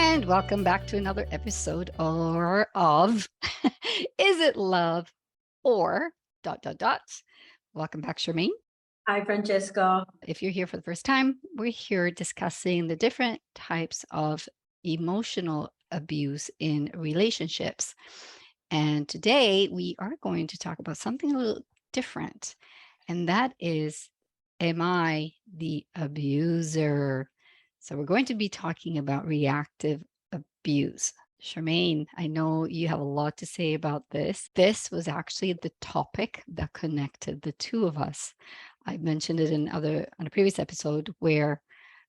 And welcome back to another episode of Is It Love or ... Welcome back, Charmaine. Hi, Francesca. If you're here for the first time, we're here discussing the different types of emotional abuse in relationships. And today we are going to talk about something a little different, and that is, am I the abuser? So we're going to be talking about reactive abuse. Charmaine, I know you have a lot to say about this. This was actually the topic that connected the two of us. I mentioned it on a previous episode where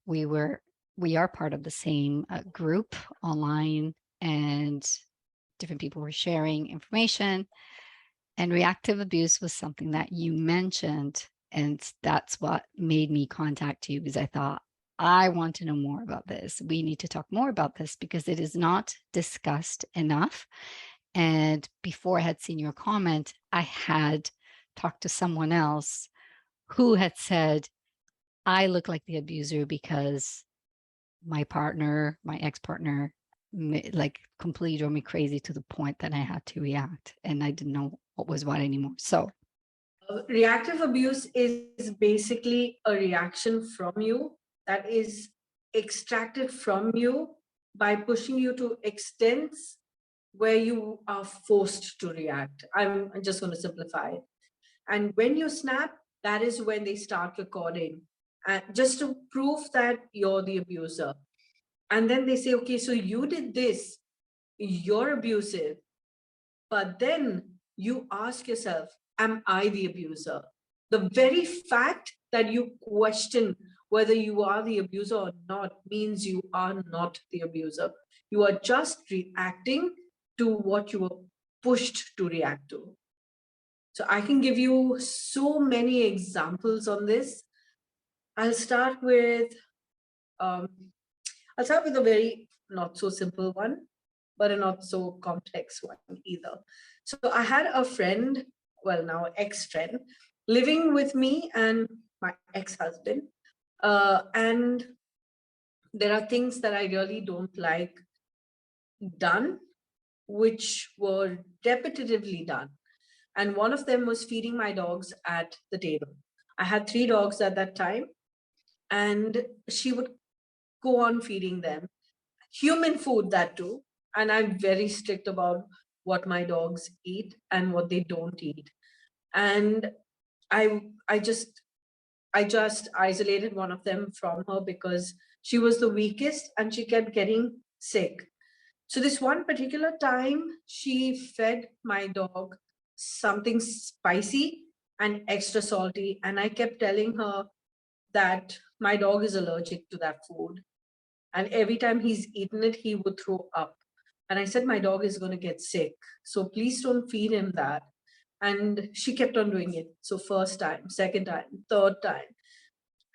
we are part of the same group online, and different people were sharing information. And reactive abuse was something that you mentioned, and that's what made me contact you, because I thought, I want to know more about this. We need to talk more about this because it is not discussed enough. And before I had seen your comment, I had talked to someone else who had said, I look like the abuser because my partner, my ex-partner, like completely drove me crazy to the point that I had to react, and I didn't know what was what anymore. So Reactive abuse is basically a reaction from you that is extracted from you by pushing you to extents where you are forced to react. I'm just going to simplify it. And when you snap, that is when they start recording, just to prove that you're the abuser. And then they say, okay, so you did this, you're abusive. But then you ask yourself, am I the abuser? The very fact that you question whether you are the abuser or not means you are not the abuser. You are just reacting to what you were pushed to react to. So I can give you so many examples on this. I'll start with um, I'll start with a very not so simple one, but a not so complex one either. So I had a friend, well, now ex-friend, living with me and my ex-husband. And there are things that I really don't like done, which were repetitively done. And one of them was feeding my dogs at the table. I had 3 dogs at that time, and she would go on feeding them human food, that too. And I'm very strict about what my dogs eat and what they don't eat. And I just isolated one of them from her because she was the weakest and she kept getting sick. So this one particular time, she fed my dog something spicy and extra salty, and I kept telling her that my dog is allergic to that food, and every time he's eaten it, he would throw up. And I said, my dog is going to get sick, so please don't feed him that. And she kept on doing it. So first time, second time, third time.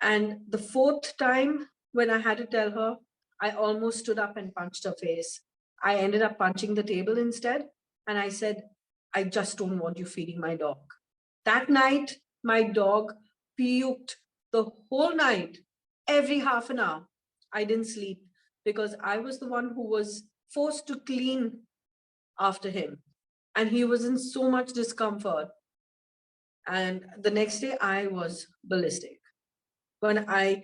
And the fourth time, when I had to tell her, I almost stood up and punched her face. I ended up punching the table instead. And I said, I just don't want you feeding my dog. That night, my dog puked the whole night, every half an hour. I didn't sleep because I was the one who was forced to clean after him. And he was in so much discomfort. And the next day, I was ballistic. When I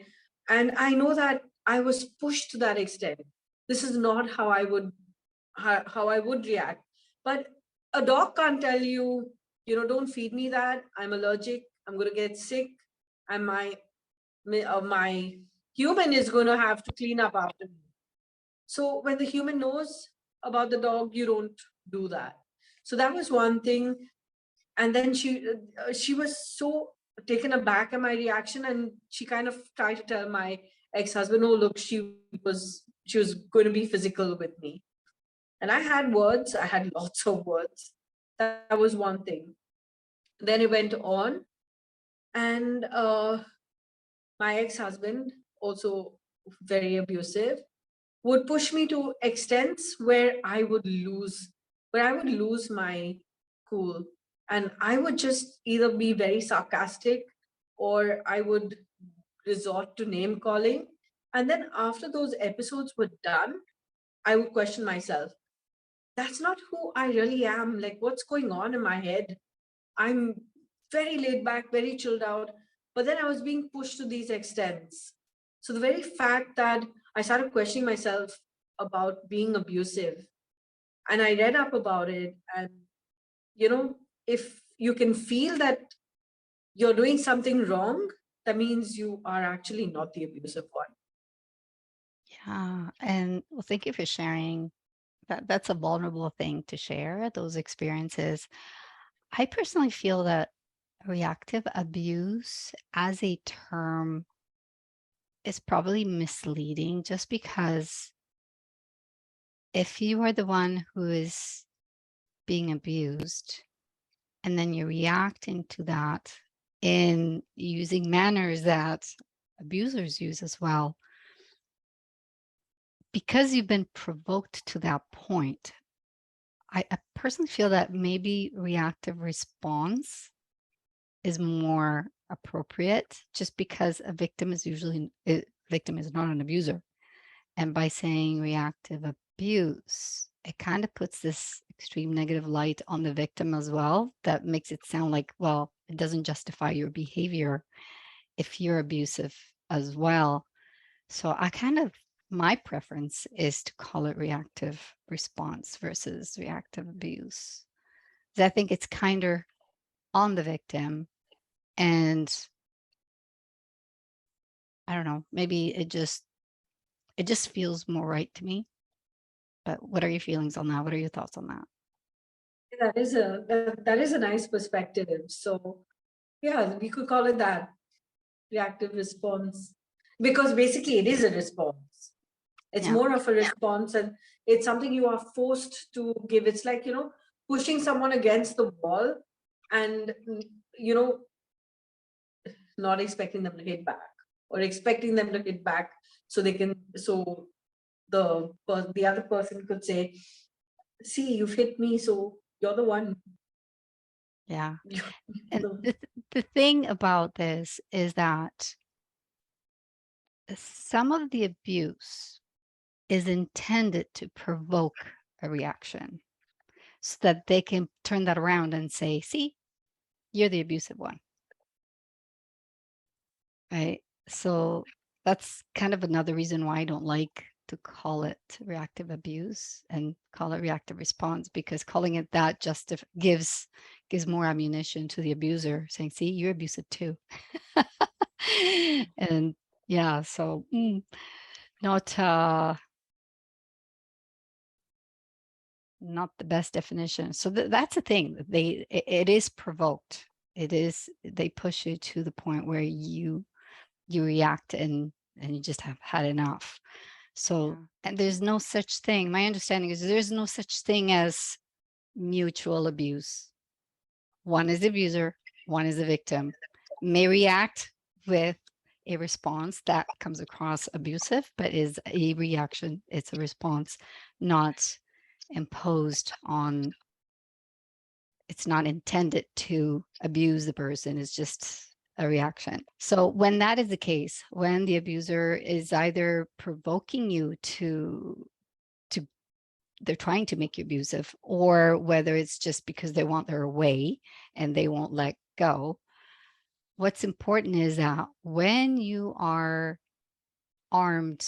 know that I was pushed to that extent. This is not how I would react. But a dog can't tell you, don't feed me that. I'm allergic. I'm going to get sick. And my human is going to have to clean up after me. So when the human knows about the dog, you don't do that. So that was one thing. And then she was so taken aback at my reaction, and she kind of tried to tell my ex-husband, oh look, she was going to be physical with me. And I had lots of words. That was one thing. Then it went on, and my ex-husband, also very abusive, would push me to extents where I would lose my cool. And I would just either be very sarcastic, or I would resort to name calling. And then after those episodes were done, I would question myself. That's not who I really am. Like, what's going on in my head? I'm very laid back, very chilled out. But then I was being pushed to these extents. So the very fact that I started questioning myself about being abusive, and I read up about it, and if you can feel that you're doing something wrong, that means you are actually not the abusive one. Yeah. And well, thank you for sharing. That's a vulnerable thing to share, those experiences. I personally feel that reactive abuse as a term is probably misleading just because if you are the one who is being abused and then you're reacting to that in using manners that abusers use as well, because you've been provoked to that point, I personally feel that maybe reactive response is more appropriate just because a victim is victim is not an abuser. And by saying reactive abuse, it kind of puts this extreme negative light on the victim as well. That makes it sound like, well, it doesn't justify your behavior if you're abusive as well. So my preference is to call it reactive response versus reactive abuse. 'Cause I think it's kinder on the victim, and I don't know, maybe it just feels more right to me. But what are your feelings on that? What are your thoughts on that? That is a nice perspective. So yeah, we could call it that, reactive response, because basically it is a response. It's Yeah. more of a response, and it's something you are forced to give. It's like, pushing someone against the wall, and you know not expecting them to hit back, or expecting them to hit back so the other person could say, see, you've hit me, so you're the one. Yeah. You're And the- the thing about this is that some of the abuse is intended to provoke a reaction so that they can turn that around and say, see, you're the abusive one. Right. So that's kind of another reason why I don't like to call it reactive abuse and call it reactive response, because calling it that just gives more ammunition to the abuser, saying, see, you're abusive too. And yeah, so not not the best definition. So that's the thing. It is provoked. They push you to the point where you react and you just have had enough. So, Yeah. and there's no such thing. My understanding is there's no such thing as mutual abuse. One is the abuser, one is the victim. May react with a response that comes across abusive, but is a reaction. It's a response, not imposed on. It's not intended to abuse the person. It's just a reaction. So when that is the case, when the abuser is either provoking you to they're trying to make you abusive, or whether it's just because they want their way and they won't let go, what's important is that when you are armed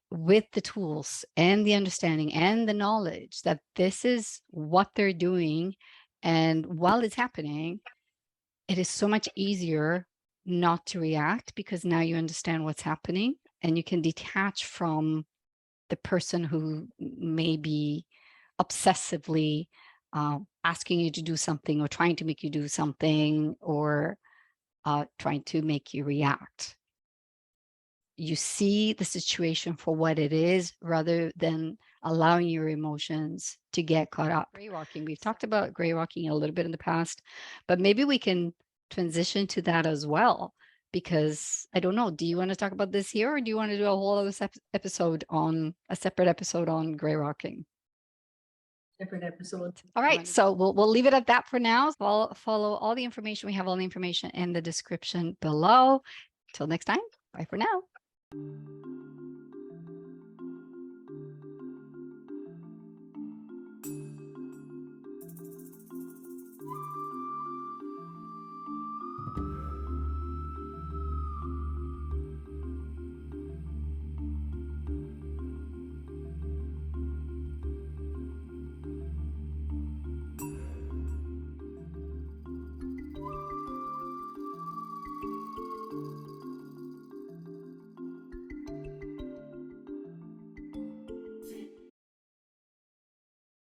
with the tools and the understanding and the knowledge that this is what they're doing, and while it's happening, it is so much easier not to react because now you understand what's happening and you can detach from the person who may be obsessively asking you to do something or trying to make you do something, or trying to make you react. You see the situation for what it is rather than allowing your emotions to get caught up. Gray walking. We've talked about gray walking a little bit in the past, but maybe we can transition to that as well. Because I don't know, do you want to talk about this here, or do you want to do a whole other separate episode on gray walking? Different episode. All right, so we'll leave it at that for now. Follow all the information. We have all the information in the description below. Till next time, bye for now.